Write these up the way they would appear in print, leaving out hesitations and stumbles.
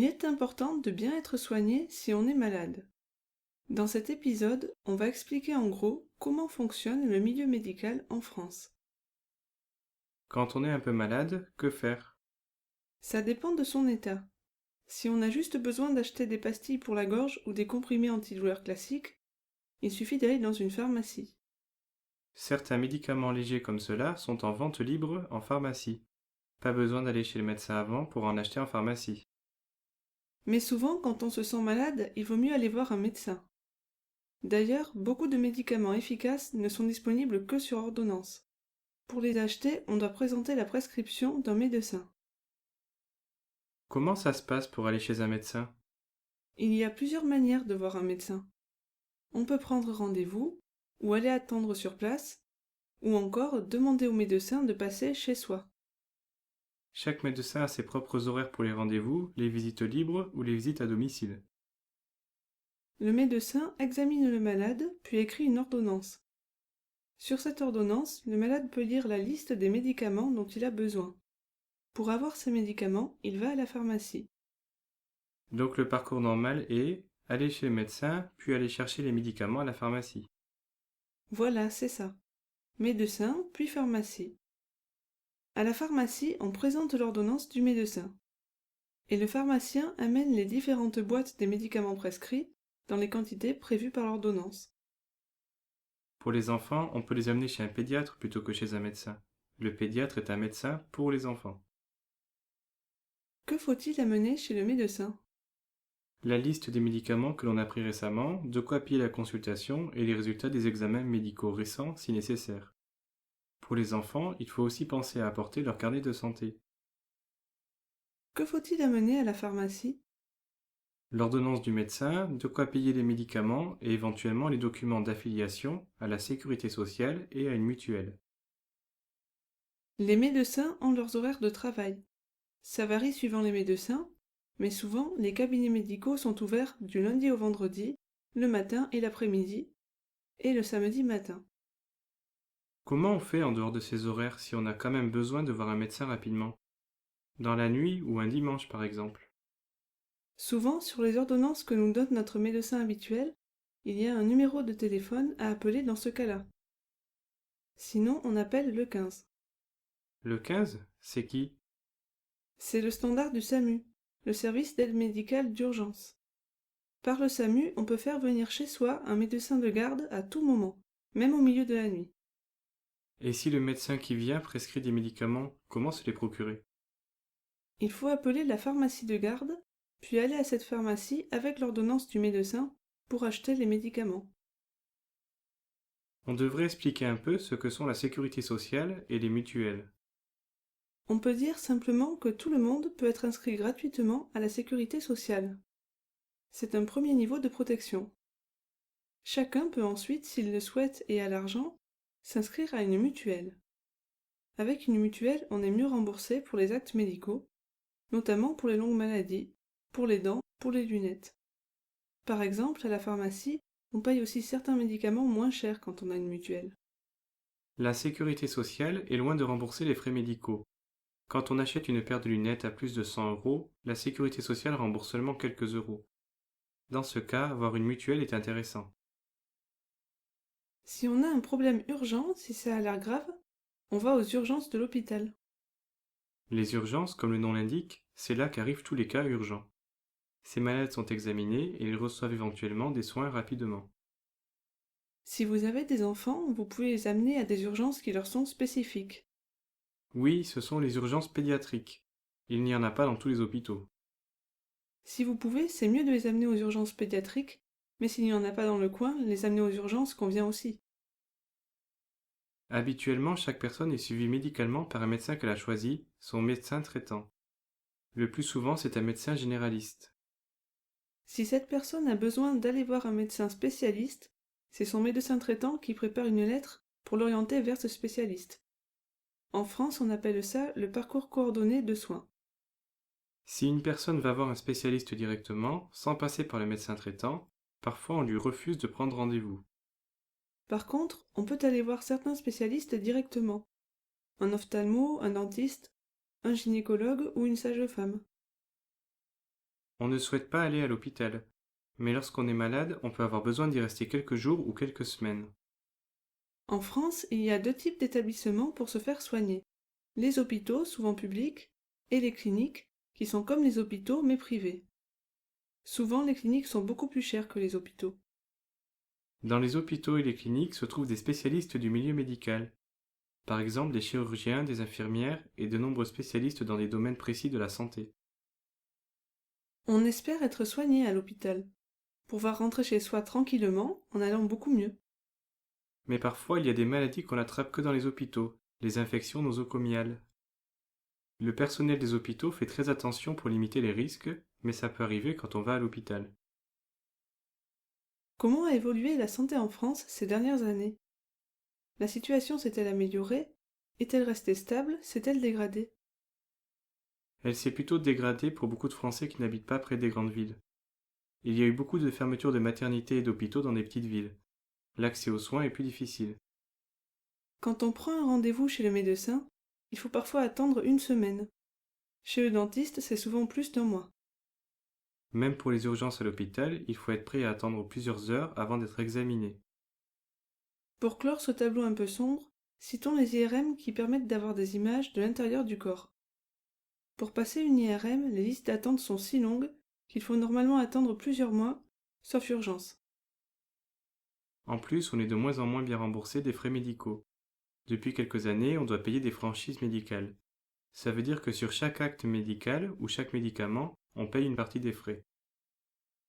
Il est important de bien être soigné si on est malade. Dans cet épisode, on va expliquer en gros comment fonctionne le milieu médical en France. Quand on est un peu malade, que faire? Ça dépend de son état. Si on a juste besoin d'acheter des pastilles pour la gorge ou des comprimés antidouleurs classiques, il suffit d'aller dans une pharmacie. Certains médicaments légers comme ceux-là sont en vente libre en pharmacie. Pas besoin d'aller chez le médecin avant pour en acheter en pharmacie. Mais souvent, quand on se sent malade, il vaut mieux aller voir un médecin. D'ailleurs, beaucoup de médicaments efficaces ne sont disponibles que sur ordonnance. Pour les acheter, on doit présenter la prescription d'un médecin. Comment ça se passe pour aller chez un médecin? Il y a plusieurs manières de voir un médecin. On peut prendre rendez-vous, ou aller attendre sur place, ou encore demander au médecin de passer chez soi. Chaque médecin a ses propres horaires pour les rendez-vous, les visites libres ou les visites à domicile. Le médecin examine le malade, puis écrit une ordonnance. Sur cette ordonnance, le malade peut lire la liste des médicaments dont il a besoin. Pour avoir ces médicaments, il va à la pharmacie. Donc le parcours normal est aller chez le médecin, puis aller chercher les médicaments à la pharmacie. Voilà, c'est ça. Médecin, puis pharmacie. À la pharmacie, on présente l'ordonnance du médecin. Et le pharmacien amène les différentes boîtes des médicaments prescrits dans les quantités prévues par l'ordonnance. Pour les enfants, on peut les amener chez un pédiatre plutôt que chez un médecin. Le pédiatre est un médecin pour les enfants. Que faut-il amener chez le médecin? La liste des médicaments que l'on a pris récemment, de quoi payer la consultation et les résultats des examens médicaux récents si nécessaire. Pour les enfants, il faut aussi penser à apporter leur carnet de santé. Que faut-il amener à la pharmacie? L'ordonnance du médecin, de quoi payer les médicaments et éventuellement les documents d'affiliation à la sécurité sociale et à une mutuelle. Les médecins ont leurs horaires de travail. Ça varie suivant les médecins, mais souvent les cabinets médicaux sont ouverts du lundi au vendredi, le matin et l'après-midi, et le samedi matin. Comment on fait en dehors de ces horaires si on a quand même besoin de voir un médecin rapidement? Dans la nuit ou un dimanche par exemple. Souvent, sur les ordonnances que nous donne notre médecin habituel, il y a un numéro de téléphone à appeler dans ce cas-là. Sinon, on appelle le 15. Le 15, c'est qui? C'est le standard du SAMU, le service d'aide médicale d'urgence. Par le SAMU, on peut faire venir chez soi un médecin de garde à tout moment, même au milieu de la nuit. Et si le médecin qui vient prescrit des médicaments, comment se les procurer? Il faut appeler la pharmacie de garde, puis aller à cette pharmacie avec l'ordonnance du médecin pour acheter les médicaments. On devrait expliquer un peu ce que sont la sécurité sociale et les mutuelles. On peut dire simplement que tout le monde peut être inscrit gratuitement à la sécurité sociale. C'est un premier niveau de protection. Chacun peut ensuite, s'il le souhaite et a l'argent, s'inscrire à une mutuelle. Avec une mutuelle, on est mieux remboursé pour les actes médicaux, notamment pour les longues maladies, pour les dents, pour les lunettes. Par exemple, à la pharmacie, on paye aussi certains médicaments moins chers quand on a une mutuelle. La sécurité sociale est loin de rembourser les frais médicaux. Quand on achète une paire de lunettes à plus de 100 euros, la sécurité sociale rembourse seulement quelques euros. Dans ce cas, avoir une mutuelle est intéressant. Si on a un problème urgent, si ça a l'air grave, on va aux urgences de l'hôpital. Les urgences, comme le nom l'indique, c'est là qu'arrivent tous les cas urgents. Ces malades sont examinés et ils reçoivent éventuellement des soins rapidement. Si vous avez des enfants, vous pouvez les amener à des urgences qui leur sont spécifiques. Oui, ce sont les urgences pédiatriques. Il n'y en a pas dans tous les hôpitaux. Si vous pouvez, c'est mieux de les amener aux urgences pédiatriques, mais s'il n'y en a pas dans le coin, les amener aux urgences convient aussi. Habituellement, chaque personne est suivie médicalement par un médecin qu'elle a choisi, son médecin traitant. Le plus souvent, c'est un médecin généraliste. Si cette personne a besoin d'aller voir un médecin spécialiste, c'est son médecin traitant qui prépare une lettre pour l'orienter vers ce spécialiste. En France, on appelle ça le parcours coordonné de soins. Si une personne va voir un spécialiste directement, sans passer par le médecin traitant, parfois on lui refuse de prendre rendez-vous. Par contre, on peut aller voir certains spécialistes directement. Un ophtalmo, un dentiste, un gynécologue ou une sage-femme. On ne souhaite pas aller à l'hôpital, mais lorsqu'on est malade, on peut avoir besoin d'y rester quelques jours ou quelques semaines. En France, il y a deux types d'établissements pour se faire soigner. Les hôpitaux, souvent publics, et les cliniques, qui sont comme les hôpitaux mais privés. Souvent, les cliniques sont beaucoup plus chères que les hôpitaux. Dans les hôpitaux et les cliniques se trouvent des spécialistes du milieu médical, par exemple des chirurgiens, des infirmières et de nombreux spécialistes dans des domaines précis de la santé. On espère être soigné à l'hôpital, pouvoir rentrer chez soi tranquillement en allant beaucoup mieux. Mais parfois il y a des maladies qu'on n'attrape que dans les hôpitaux, les infections nosocomiales. Le personnel des hôpitaux fait très attention pour limiter les risques, mais ça peut arriver quand on va à l'hôpital. Comment a évolué la santé en France ces dernières années? La situation s'est-elle améliorée? Est-elle restée stable? S'est-elle dégradée? Elle s'est plutôt dégradée pour beaucoup de Français qui n'habitent pas près des grandes villes. Il y a eu beaucoup de fermetures de maternités et d'hôpitaux dans des petites villes. L'accès aux soins est plus difficile. Quand on prend un rendez-vous chez le médecin, il faut parfois attendre une semaine. Chez le dentiste, c'est souvent plus d'un mois. Même pour les urgences à l'hôpital, il faut être prêt à attendre plusieurs heures avant d'être examiné. Pour clore ce tableau un peu sombre, citons les IRM qui permettent d'avoir des images de l'intérieur du corps. Pour passer une IRM, les listes d'attente sont si longues qu'il faut normalement attendre plusieurs mois, sauf urgence. En plus, on est de moins en moins bien remboursé des frais médicaux. Depuis quelques années, on doit payer des franchises médicales. Ça veut dire que sur chaque acte médical ou chaque médicament, on paye une partie des frais.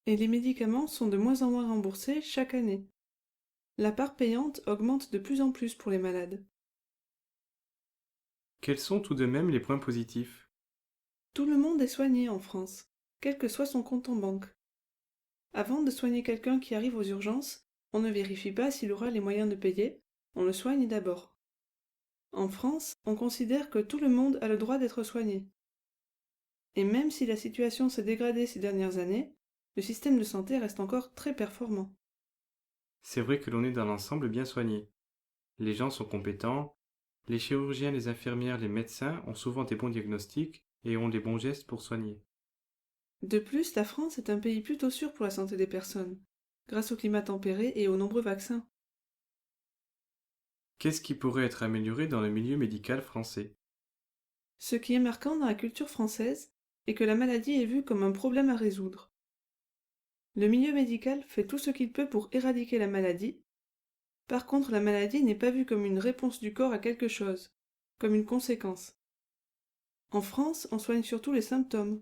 Et les médicaments sont de moins en moins remboursés chaque année. La part payante augmente de plus en plus pour les malades. Quels sont tout de même les points positifs? Tout le monde est soigné en France, quel que soit son compte en banque. Avant de soigner quelqu'un qui arrive aux urgences, on ne vérifie pas s'il aura les moyens de payer, on le soigne d'abord. En France, on considère que tout le monde a le droit d'être soigné. Et même si la situation s'est dégradée ces dernières années, le système de santé reste encore très performant. C'est vrai que l'on est dans l'ensemble bien soigné. Les gens sont compétents, les chirurgiens, les infirmières, les médecins ont souvent des bons diagnostics et ont les bons gestes pour soigner. De plus, la France est un pays plutôt sûr pour la santé des personnes, grâce au climat tempéré et aux nombreux vaccins. Qu'est-ce qui pourrait être amélioré dans le milieu médical français? Ce qui est marquant dans la culture française est que la maladie est vue comme un problème à résoudre. Le milieu médical fait tout ce qu'il peut pour éradiquer la maladie. Par contre, la maladie n'est pas vue comme une réponse du corps à quelque chose, comme une conséquence. En France, on soigne surtout les symptômes.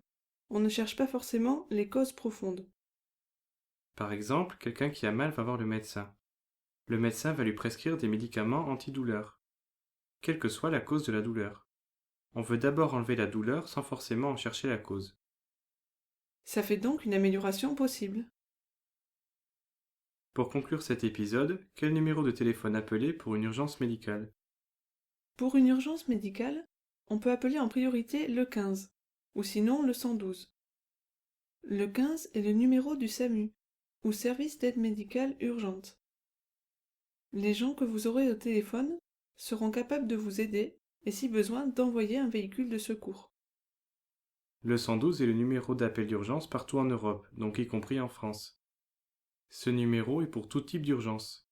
On ne cherche pas forcément les causes profondes. Par exemple, quelqu'un qui a mal va voir le médecin. Le médecin va lui prescrire des médicaments antidouleurs, quelle que soit la cause de la douleur. On veut d'abord enlever la douleur sans forcément en chercher la cause. Ça fait donc une amélioration possible. Pour conclure cet épisode, quel numéro de téléphone appeler pour une urgence médicale? Pour une urgence médicale, on peut appeler en priorité le 15, ou sinon le 112. Le 15 est le numéro du SAMU, ou service d'aide médicale urgente. Les gens que vous aurez au téléphone seront capables de vous aider et si besoin d'envoyer un véhicule de secours. Le 112 est le numéro d'appel d'urgence partout en Europe, donc y compris en France. Ce numéro est pour tout type d'urgence.